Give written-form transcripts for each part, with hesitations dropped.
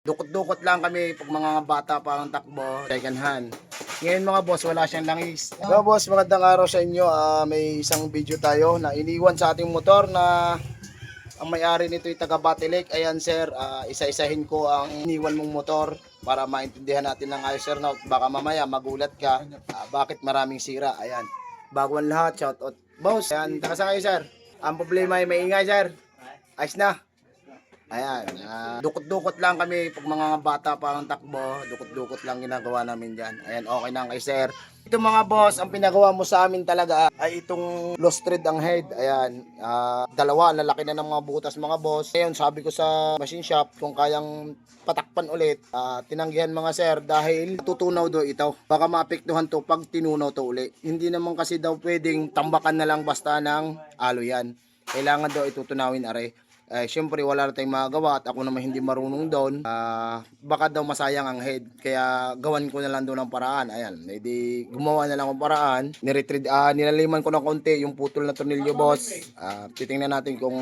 Dukot-dukot lang kami pag mga bata pa ang takbo, second hand. Ngayon mga boss, wala siyang langis. Mga boss, magandang araw sa inyo. May isang video tayo na iniwan sa ating motor na ang may-ari nito ay taga Batilik. Ayan sir, isa-isahin ko ang iniwan mong motor para maintindihan natin ng ayos sir. Na baka mamaya magulat ka, bakit maraming sira. Ayan, bago ang lahat, shout out boss. Ayan, taga saan kayo sir? Ang problema ay maingay sir. Ayos na. Ayan, dukot-dukot lang kami pag mga bata pa ang takbo, dukot-dukot lang ginagawa namin dyan. Ayan, okay na kay sir. Ito mga boss, ang pinagawa mo sa amin talaga ay itong lost thread ang head. Ayan, dalawa, lalaki na ng mga butas mga boss. Ngayon, sabi ko sa machine shop kung kayang patakpan ulit, tinanggihan mga sir dahil tutunaw daw ito. Baka maapektuhan to pag tinunaw to ulit. Hindi naman kasi daw pwedeng tambakan na lang basta ng alo yan. Kailangan daw itutunawin are. Siyempre wala na tayong magagawa at ako naman hindi marunong doon. Baka daw masayang ang head, kaya gawan ko na lang doon ng paraan. Ayan, edi gumawa na lang ng paraan. Nilaliman ko ng konti yung putol na tornilyo boss. Titingnan natin kung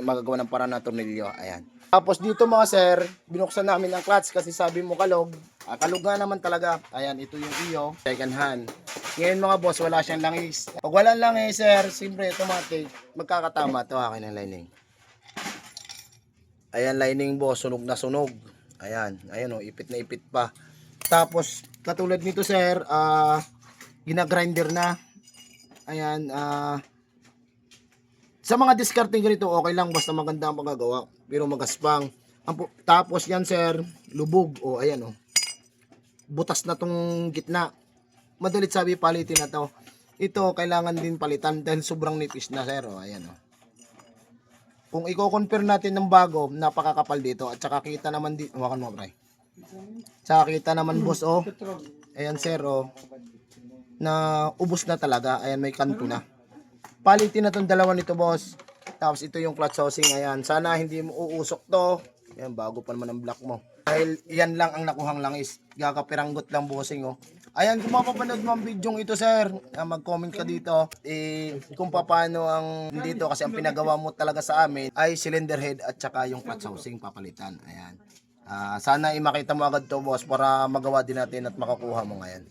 magagawa ng paraan na tornilyo. Ayan. Tapos dito mga sir, binuksan namin ang clutch kasi sabi mo kalog. Kalog nga naman talaga. Ayan, ito yung iyo, second hand. Ngayon mga boss, wala siyang langis. Pag walang langis sir, siyempre automatic, magkakatama ito akin ang lining. Ayan, lining boss, sunog na sunog. Ayan, ayan o, ipit na ipit pa. Tapos, katulad nito sir, ginagrinder na. Ayan, sa mga discarding ganito, okay lang, basta maganda ang pagagawa. Pero magaspang. Tapos yan sir, lubog. O, ayan o. Butas na tong gitna. Madalit sabi, palitin na to. Ito, kailangan din palitan dahil sobrang nipis na sir. O, ayan o. Kung i-compare natin ng bago, napakakapal dito at saka kita naman dito, hawakan mo pre. Saka kita naman boss oh. Ayan sir oh. Na ubos na talaga. Ayan, may kanto na. Palitin na tong dalawa nito boss. Tapos ito yung clutch housing. Ayan, sana hindi mo uusok to. Ayan, bago pa naman ang block mo. Dahil yan lang ang nakuhang langis. Gagapiranggot lang bossing oh. Ayan, kung mapapanood mo ang video ito sir, mag-comment ka dito kung paano ang dito kasi ang pinagawa mo talaga sa amin ay cylinder head at saka yung clutch housing papalitan. Ayan. Sana makita mo agad to boss para magawa din natin at makakuha mo ngayon.